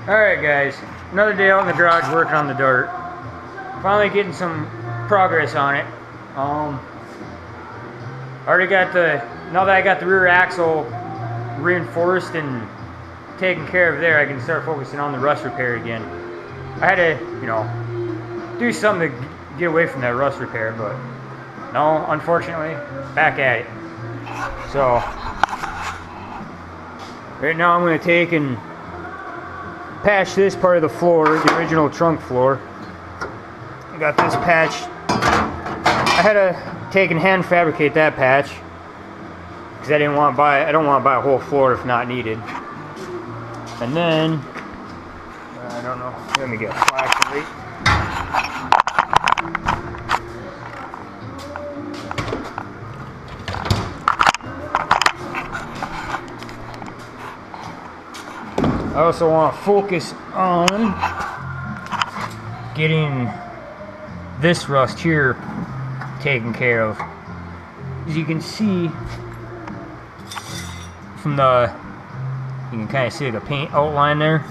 Alright guys, another day out in the garage working on the dirt. Finally getting some progress on it. Already got now that I got the rear axle reinforced and taken care of there, I can start focusing on the rust repair again. I had to, do something to get away from that rust repair, but no, unfortunately, back at it. So, right now I'm going to take and patch this part of the floor, the original trunk floor. I got this patch. I had to take and hand fabricate that patch because I don't want to buy a whole floor if not needed. And then I don't know. Let me get a flashlight. I also want to focus on getting this rust here taken care of. As you can see from you can kind of see the paint outline there.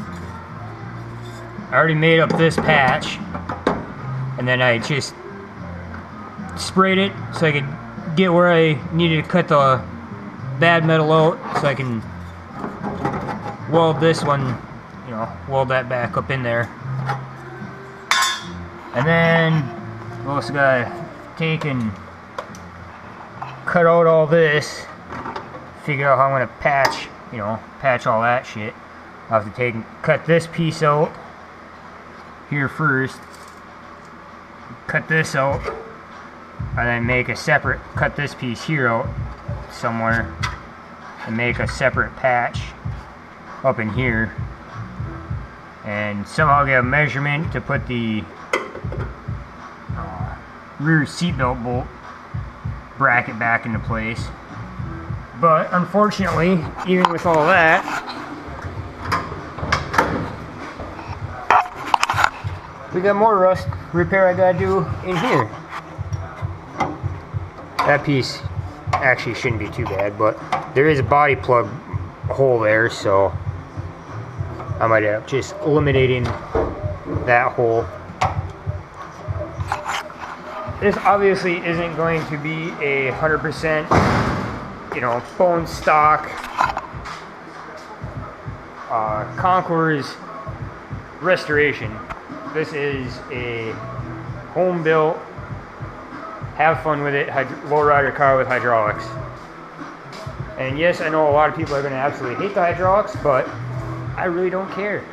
I already made up this patch and then I just sprayed it so I could get where I needed to cut the bad metal out so I can weld this one, weld that back up in there. And then we also gotta take and cut out all this, figure out how I'm gonna patch, patch all that shit. I'll have to take and cut this piece out here first, cut this out, and then make a separate, cut this piece here out somewhere, and make a separate patch up in here, and somehow get a measurement to put the rear seatbelt bolt bracket back into place. But unfortunately, even with all that, we got more rust repair I gotta do in here. That piece actually shouldn't be too bad, but there is a body plug hole there, so I might end up just eliminating that hole. This obviously isn't going to be a 100%, bone stock Concours restoration. This is a home built, have fun with it, lowrider car with hydraulics. And yes, I know a lot of people are going to absolutely hate the hydraulics, but I really don't care.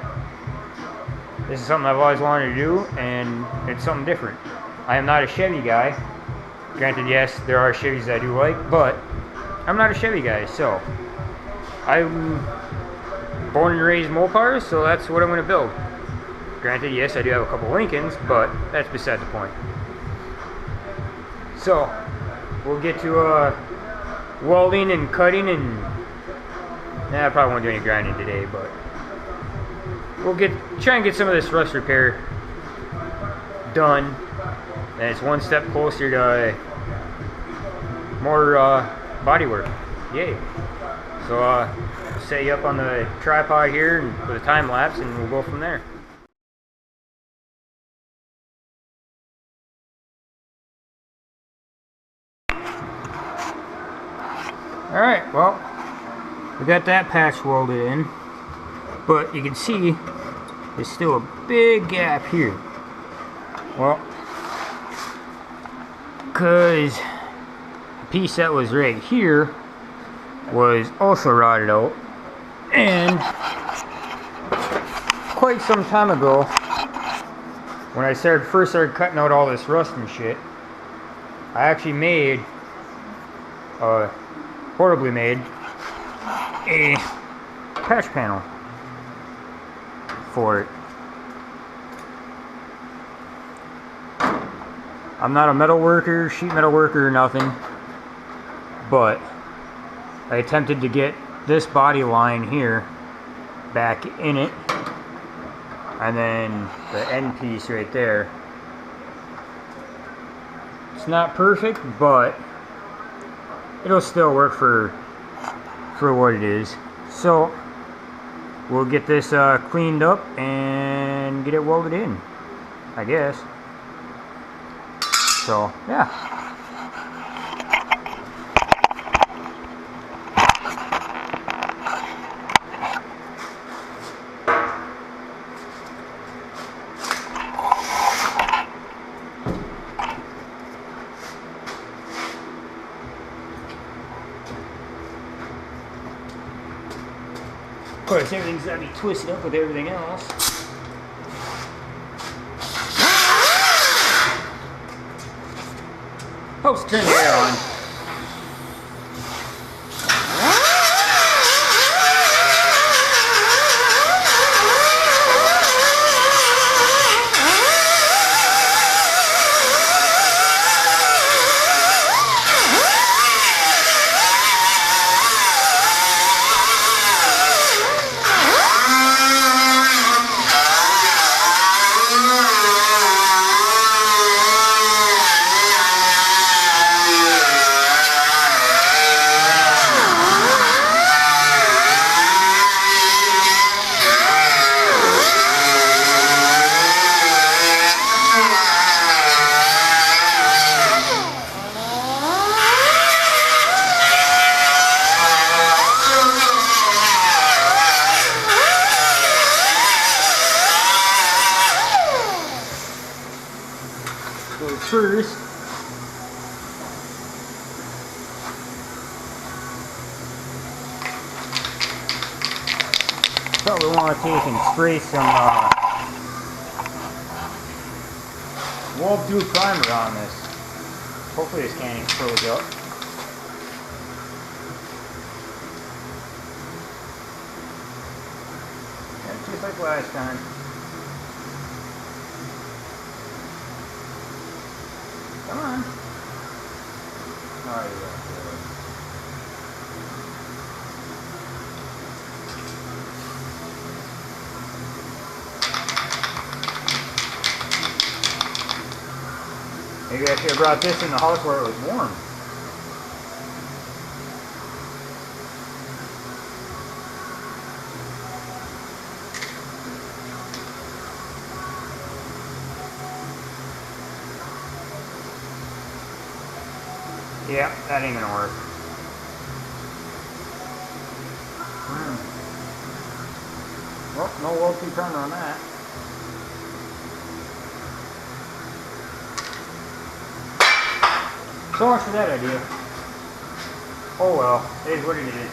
This is something I've always wanted to do, and it's something different. I am not a Chevy guy. Granted, yes, there are Chevys I do like, but I'm not a Chevy guy, so I'm born and raised Mopars, so that's what I'm going to build. Granted, yes, I do have a couple Lincolns, but that's beside the point. So, we'll get to welding and cutting, and I probably won't do any grinding today, but we'll try and get some of this rust repair done, and it's one step closer to more body work. Yay! So set you up on the tripod here and with a time lapse, and we'll go from there. Alright, well, we got that patch welded in, but you can see there's still a big gap here. Well, because the piece that was right here was also rotted out, and quite some time ago, when I first started cutting out all this rust and shit, I actually made portably made a patch panel for it. I'm not a metal worker, sheet metal worker or nothing, but I attempted to get this body line here back in it, and then the end piece right there. It's not perfect, but it'll still work for what it is. So we'll get this cleaned up and get it welded in, I guess. So, yeah. Of course, everything's got to be twisted up with everything else. Helps turn the air on. First, probably want to take and spray some wall-through primer on this. Hopefully this can't explode up. Yeah, just like last time. Come on. Oh, yeah. Maybe I should have brought this in the house where it was warm. Yeah, that ain't gonna work. Well, no wall-through primer on that. So much for that idea. Oh well, it is what it is.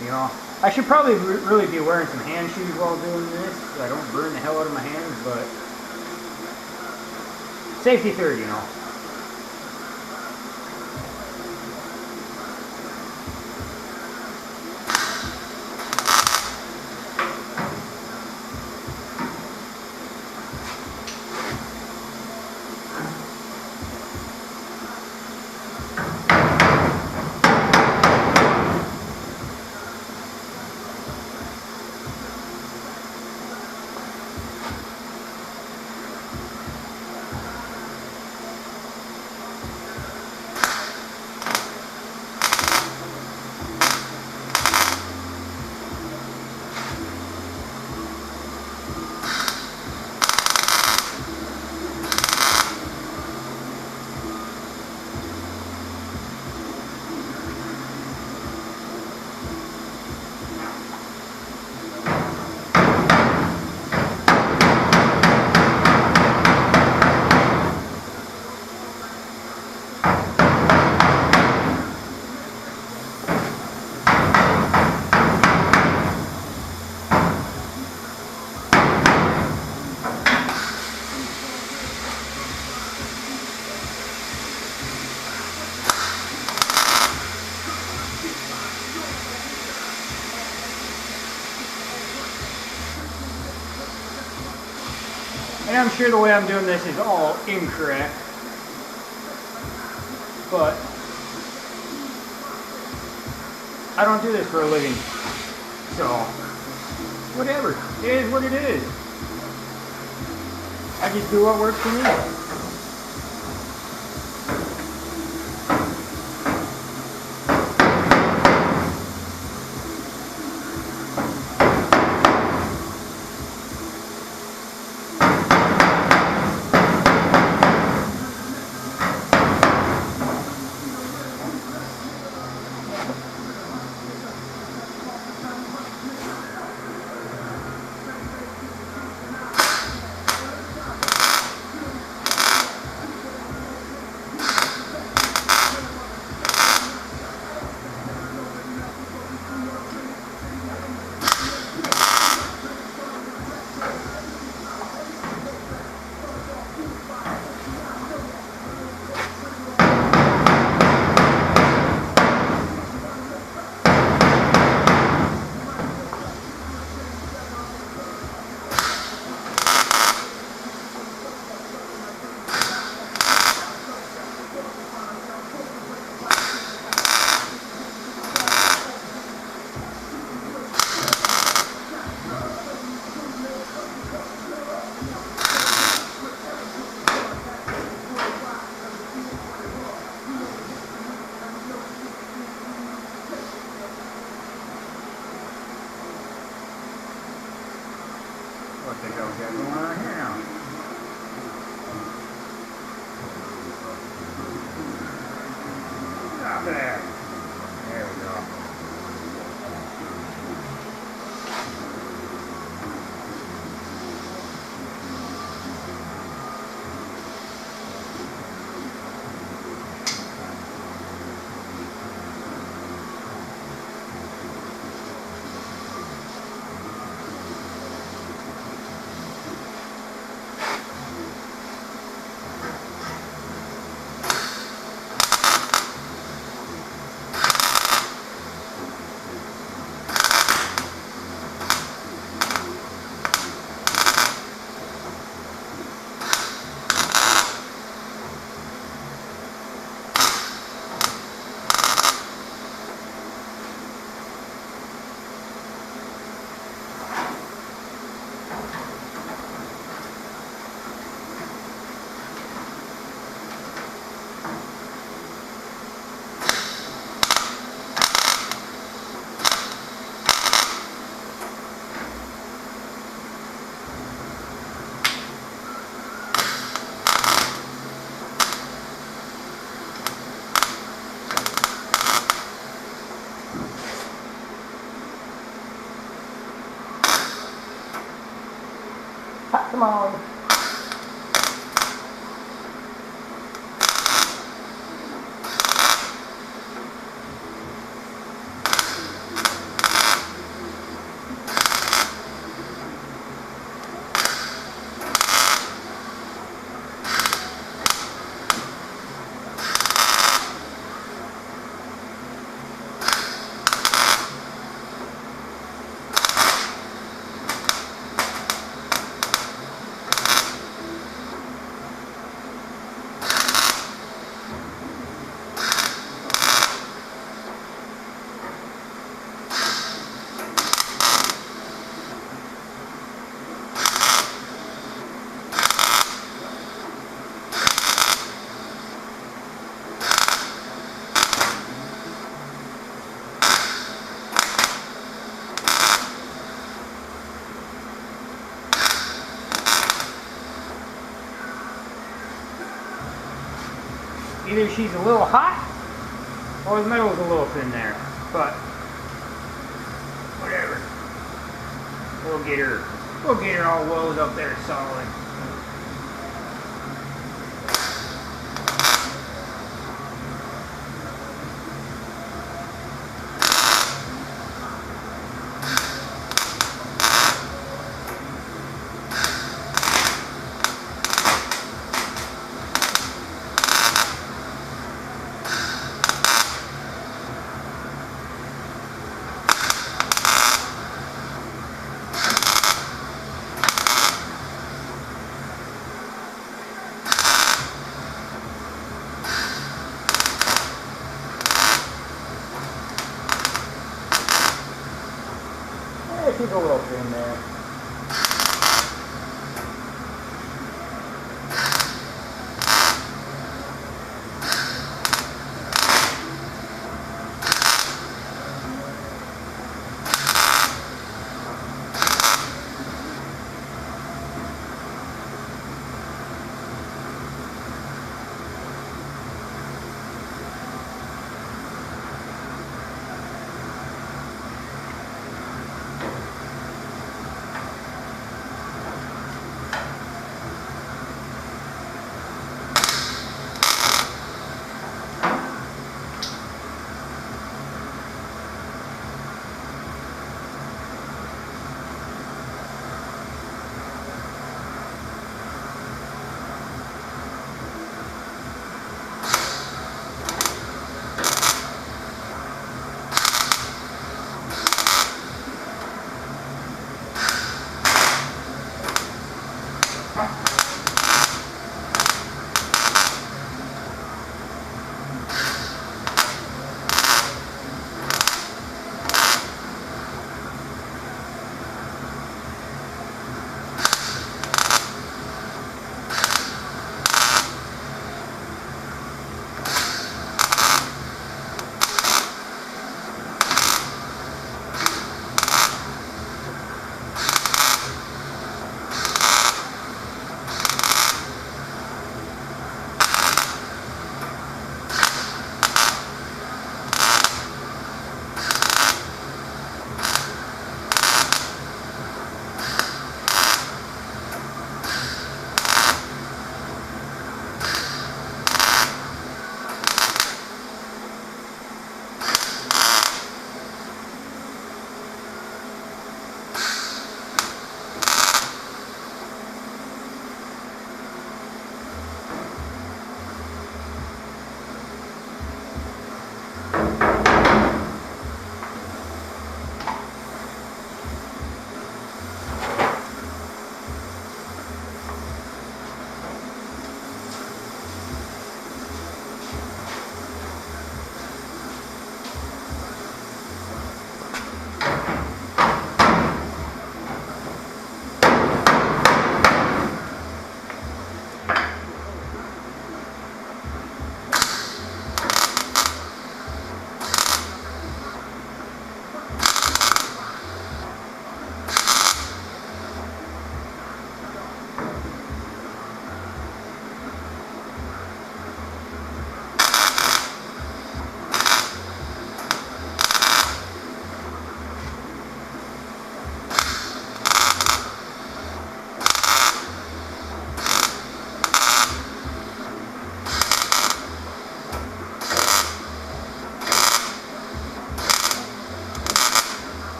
You know, I should probably really be wearing some hand shoes while doing this so I don't burn the hell out of my hands, but safety third, you know. And I'm sure the way I'm doing this is all incorrect, but I don't do this for a living, so whatever, it is what it is. I just do what works for me. What the hell's going on here now? Stop there. There we go. Come on. either she's a little hot or the metal's a little thin there. But whatever. We'll get her all welded up there solid. She's a little thin there.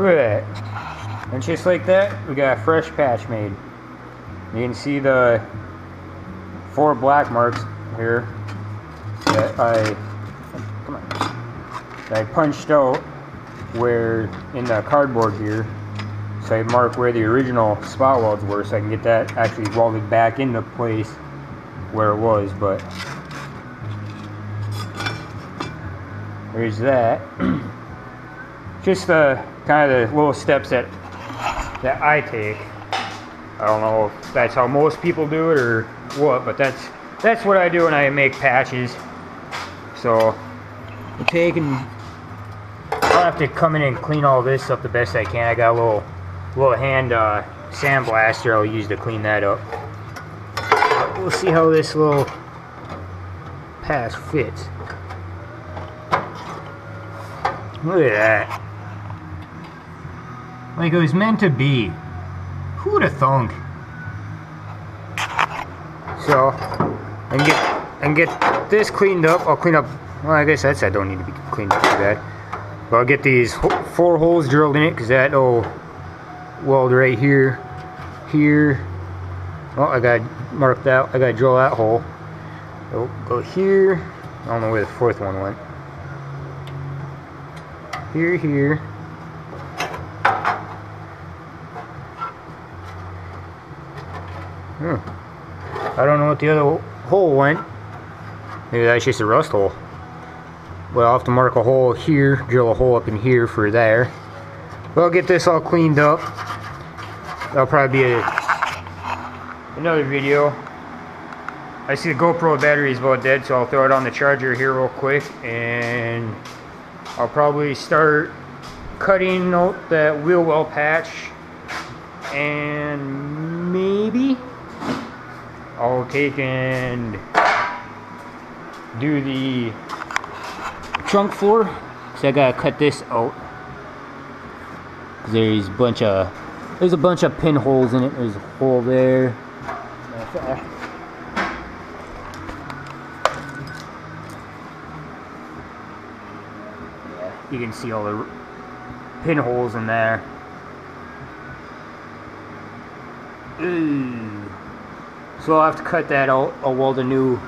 Look at that. And just like that, we got a fresh patch made. You can see the 4 black marks here that I punched out where in the cardboard here. So I mark where the original spot welds were so I can get that actually welded back into place where it was, but there's that. Just the kind of the little steps that I take. I don't know if that's how most people do it or what, but that's what I do when I make patches. So I take and I'll have to come in and clean all this up the best I can. I got a little hand sandblaster I'll use to clean that up. We'll see how this little pass fits. Look at that. Like it was meant to be. Who would have thunk? So, and get this cleaned up. I'll clean up. Well, I guess that don't need to be cleaned up too bad. But I'll get these 4 holes drilled in it because that'll weld right here, here. Oh, I got marked out. I got to drill that hole. It'll go here. I don't know where the 4th one went. Here, here. I don't know what the other hole went. Maybe that's just a rust hole. But I'll have to mark a hole here, drill a hole up in here for there. But I'll get this all cleaned up. That'll probably be another video. I see the GoPro battery is about dead, so I'll throw it on the charger here real quick, and I'll probably start cutting out that wheel well patch, and maybe I'll take and do the trunk floor, because I gotta cut this out. There's a bunch of pinholes in it. There's a hole there. You can see all the pinholes in there. Ooh. So I'll have to cut that out. I'll weld a new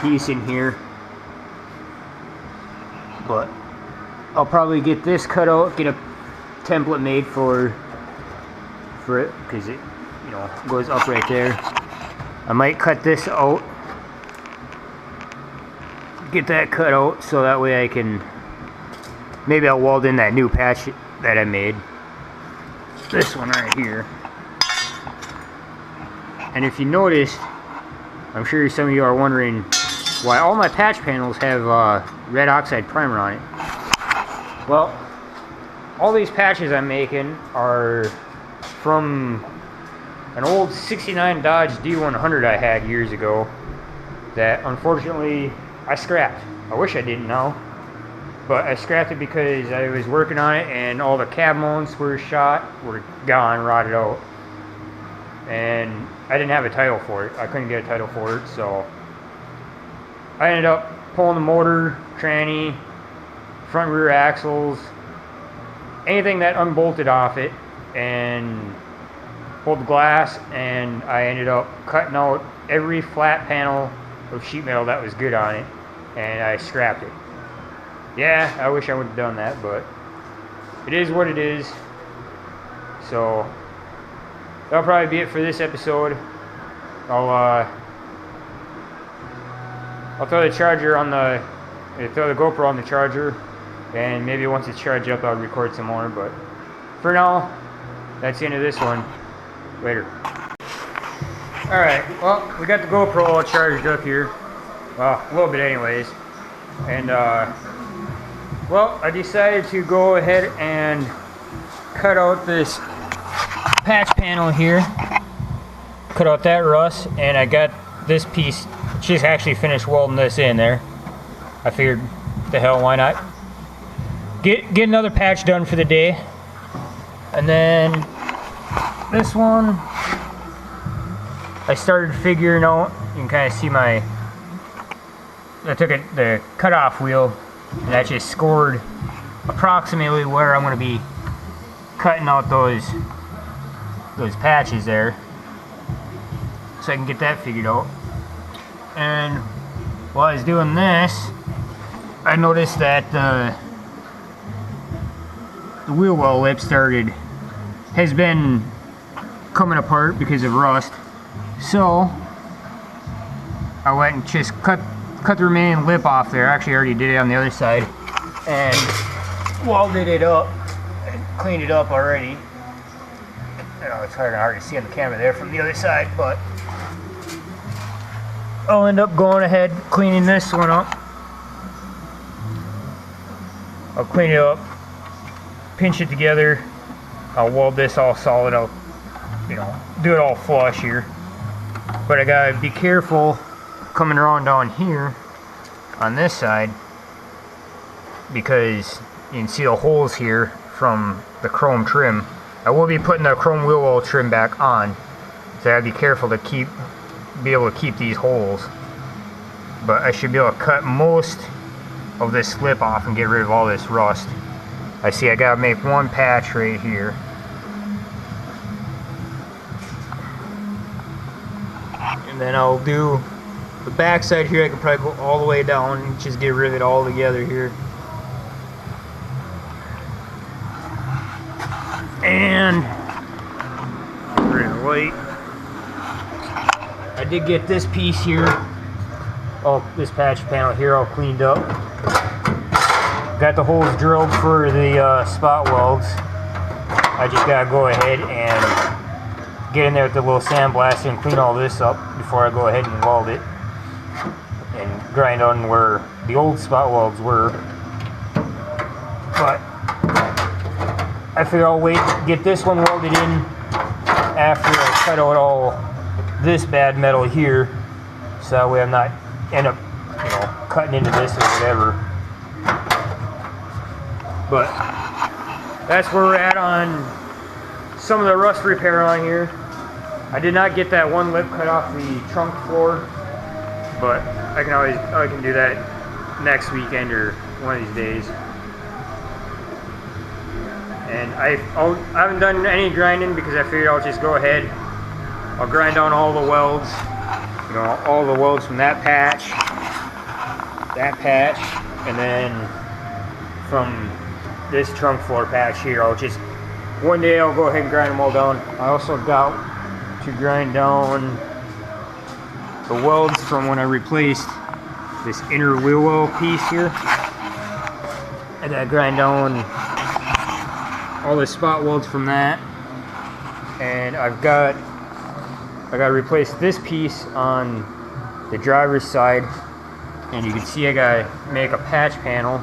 piece in here. But I'll probably get this cut out, get a template made for it, because it, you know, goes up right there. I might cut this out, get that cut out, so that way I can, maybe I'll weld in that new patch that I made. This one right here. And if you noticed, I'm sure some of you are wondering why all my patch panels have red oxide primer on it. Well, all these patches I'm making are from an old 69 Dodge D100 I had years ago that unfortunately I scrapped. I wish I didn't now, but I scrapped it because I was working on it and all the cab mounts were gone, rotted out. And I didn't have a title for it. I couldn't get a title for it, so I ended up pulling the motor, tranny, front rear axles, anything that unbolted off it, and pulled the glass, and I ended up cutting out every flat panel of sheet metal that was good on it, and I scrapped it. Yeah, I wish I would have done that, but it is what it is. So that'll probably be it for this episode. I'll throw the charger on throw the GoPro on the charger, and maybe once it's charged up I'll record some more, but for now, that's the end of this one. Later. Alright, well, we got the GoPro all charged up here. Well, a little bit anyways. And, well, I decided to go ahead and cut out this patch panel here. Cut out that rust, and I got this piece. She's actually finished welding this in there. I figured, the hell, why not? Get another patch done for the day. And then this one, I started figuring out, you can kind of see I took the cutoff wheel, and I just scored approximately where I'm going to be cutting out those patches there, so I can get that figured out. And while I was doing this, I noticed that the wheel well lip has been coming apart because of rust. So I went and just cut the remaining lip off there. Actually, I already did it on the other side, and welded it up and cleaned it up already. I know it's hard to see on the camera there from the other side, but I'll end up going ahead cleaning this one up. I'll clean it up, pinch it together. I'll weld this all solid. I'll, do it all flush here. But I gotta be careful coming around down here on this side, because you can see the holes here from the chrome trim. I will be putting the chrome wheel well trim back on, so I gotta be careful to be able to keep these holes. But I should be able to cut most of this slip off and get rid of all this rust. I see I gotta make one patch right here. And then I'll do the back side here. I can probably go all the way down and just get rid of it all together here. And light. I did get this piece here, this patch panel here all cleaned up. Got the holes drilled for the spot welds. I just gotta go ahead and get in there with the little sandblaster and clean all this up before I go ahead and weld it and grind on where the old spot welds were. But I figure I'll wait, get this one welded in after I cut out all this bad metal here, so that way I'm not end up cutting into this or whatever. But that's where we're at on some of the rust repair on here. I did not get that one lip cut off the trunk floor, but I can do that next weekend or one of these days. And I haven't done any grinding because I figured I'll just go ahead. I'll grind down all the welds, all the welds from that patch, and then from this trunk floor patch here. One day I'll go ahead and grind them all down. I also got to grind down the welds from when I replaced this inner wheel well piece here. I gotta grind down all the spot welds from that, and I gotta replace this piece on the driver's side, and you can see I gotta make a patch panel.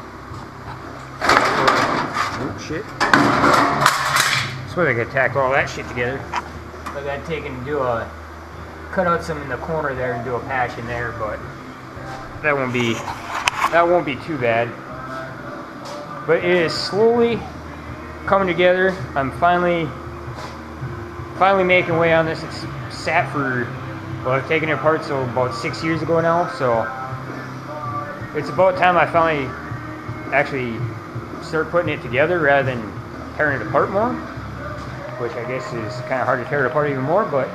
Oh shit! So I gotta tackle all that shit together. I gotta take and cut out some in the corner there and do a patch in there, but that won't be too bad. But it is slowly coming together. I'm finally making way on this. It's sat for, I've taken it apart about 6 years ago now, so it's about time I finally actually start putting it together rather than tearing it apart more, which I guess is kind of hard to tear it apart even more, but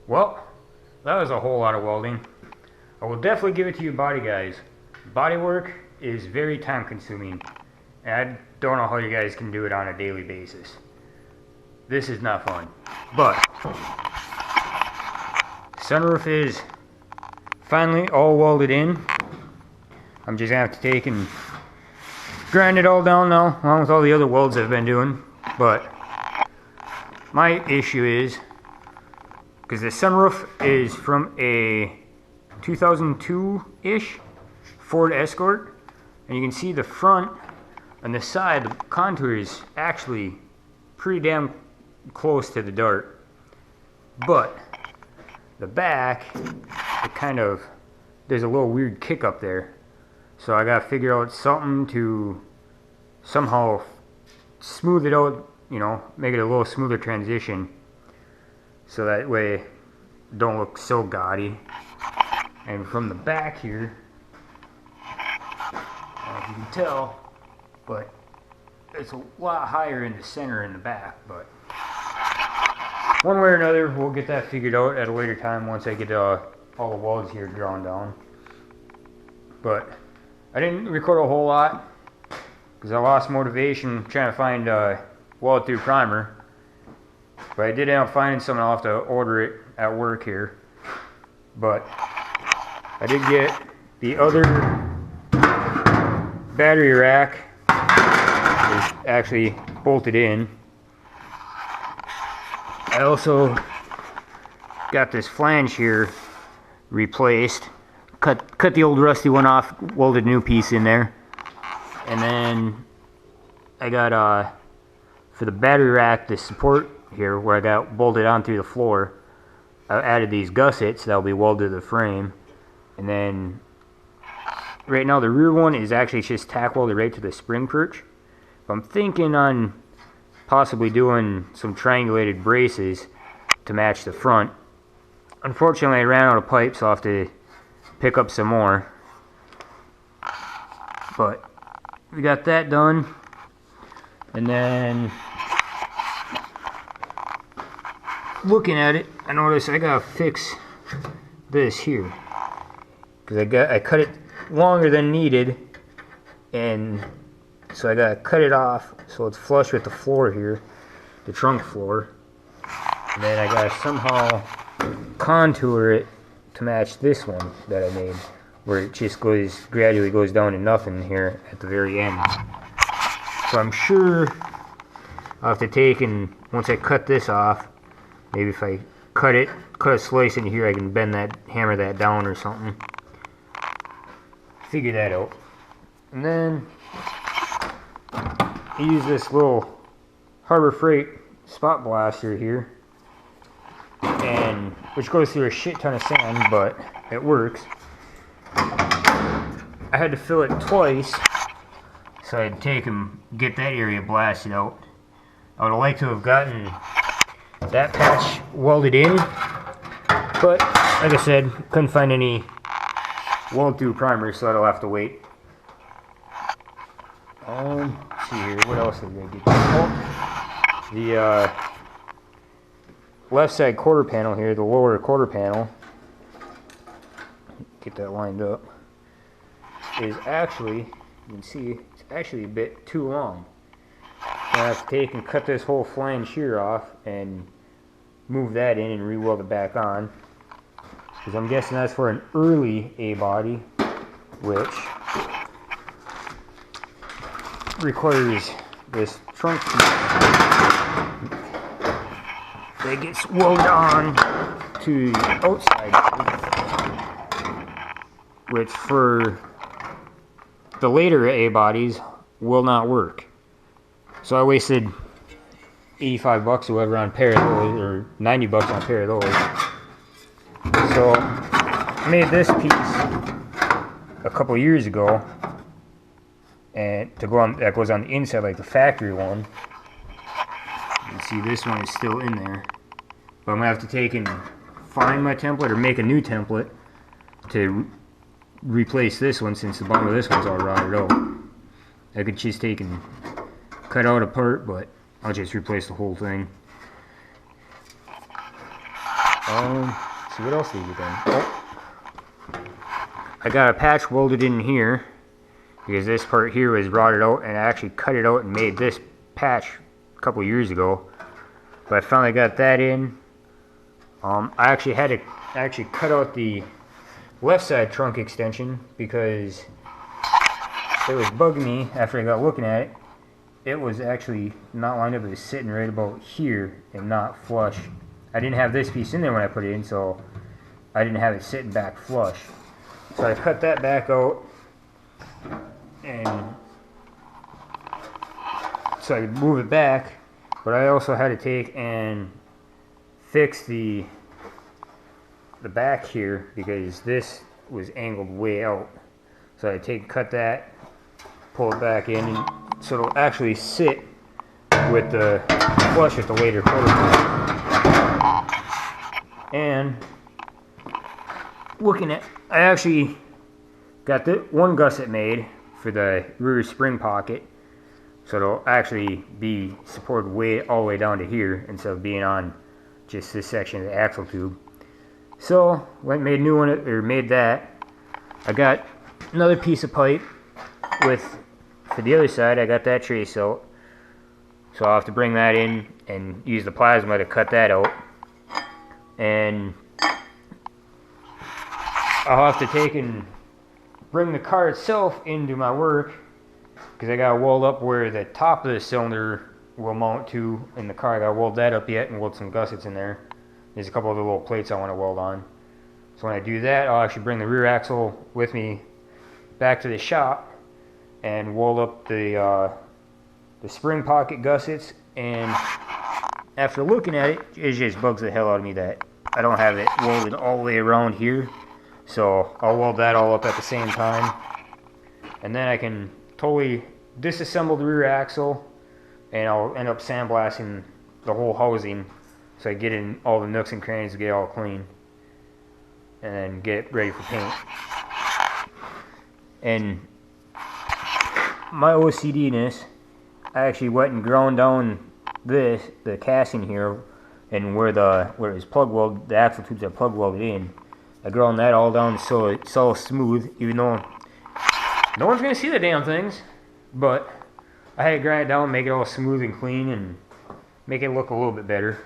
well, that was a whole lot of welding. I will definitely give it to you body guys. Body work is very time consuming, and I don't know how you guys can do it on a daily basis. This is not fun. But sunroof is finally all welded in. I'm just gonna have to take and grind it all down now, along with all the other welds I've been doing. But my issue is, because the sunroof is from a 2002-ish Ford Escort, and you can see the front and the side, the contour is actually pretty damn close to the dart. But the back, it kind of, there's a little weird kick up there. So I gotta figure out something to somehow smooth it out, you know, make it a little smoother transition. So that way it don't look so gaudy. And from the back here, I don't know if you can tell, but it's a lot higher in the center in the back, but one way or another, we'll get that figured out at a later time once I get all the welds here drawn down. But I didn't record a whole lot because I lost motivation trying to find weld through primer. But I did end up finding something. I'll have to order it at work here. But I did get the other battery rack is actually bolted in. I also got this flange here replaced. Cut the old rusty one off, welded a new piece in there. And then I got for the battery rack, the support here where I got bolted on through the floor, I added these gussets that'll be welded to the frame. And then right now the rear one is actually just tack welded right to the spring perch. But I'm thinking on possibly doing some triangulated braces to match the front. Unfortunately, I ran out of pipes, so I'll have to pick up some more. But we got that done. And then looking at it, I noticed I gotta fix this here because I cut it longer than needed, and so I gotta cut it off so it's flush with the floor here, the trunk floor. And then I gotta somehow contour it to match this one that I made, where it just gradually goes down to nothing here at the very end. So I'm sure I'll have to take, and once I cut this off, maybe if I cut a slice in here, I can hammer that down or something. Figure that out. And then I use this little Harbor Freight spot blaster here, and which goes through a shit ton of sand, but it works. I had to fill it twice, so I'd take and get that area blasted out. I would have liked to have gotten that patch welded in, but like I said, couldn't find any weld through primer, so I'll have to wait. Let's see here, what else did I get? Oh, the left side quarter panel here, the lower quarter panel, get that lined up, is actually, you can see, it's actually a bit too long. I have to take and cut this whole flange here off and move that in and re-weld it back on, because I'm guessing that's for an early A-body, which requires this trunk piece that gets welded on to the outside, which for the later A-bodies will not work. So I wasted $85 or whatever on a pair of those, or $90 on a pair of those. So I made this piece a couple years ago, and that goes on the inside like the factory one. You can see this one is still in there, but I'm gonna have to take and find my template or make a new template to replace this one, since the bottom of this one's all rotted out. I could just take and cut out a part, but I'll just replace the whole thing. See what else did we get done? Oh, I got a patch welded in here because this part here was rotted out, and I actually cut it out and made this patch a couple years ago. But I finally got that in. I actually had to cut out the left side trunk extension because it was bugging me after I got looking at it. It was actually not lined up. It was sitting right about here and not flush. I didn't have this piece in there when I put it in, so I didn't have it sitting back flush. So I cut that back out, and so I could move it back. But I also had to take and fix the the back here because this was angled way out. So I cut that, pull it back in, and so it'll actually sit with the flush with the later photo. And looking at, I actually got the one gusset made for the rear spring pocket, so it'll actually be supported all the way down to here instead of being on just this section of the axle tube. So went and made a new one, or made that. I got another piece of pipe for the other side. I got that trace out, so I'll have to bring that in and use the plasma to cut that out. And I'll have to take and bring the car itself into my work, because I gotta weld up where the top of the cylinder will mount to in the car. I gotta weld that up yet and weld some gussets in there. There's a couple of little plates I want to weld on. So when I do that, I'll actually bring the rear axle with me back to the shop and weld up the spring pocket gussets. And after looking at it, it just bugs the hell out of me that I don't have it welded all the way around here. So I'll weld that all up at the same time, and then I can totally disassemble the rear axle, and I'll end up sandblasting the whole housing so I get in all the nooks and crannies to get it all clean, and then get it ready for paint. And my OCD-ness, I actually went and ground down the casting here, and where it was plug welded, the axle tubes are plug welded in. I ground that all down so it's all smooth, even though no one's going to see the damn things. But I had to grind it down, make it all smooth and clean, and make it look a little bit better.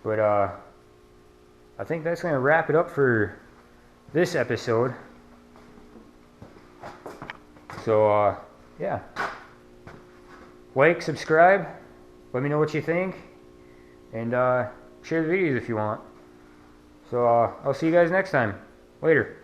But I think that's going to wrap it up for this episode. So, yeah. Like, subscribe, let me know what you think, and share the videos if you want. So I'll see you guys next time. Later.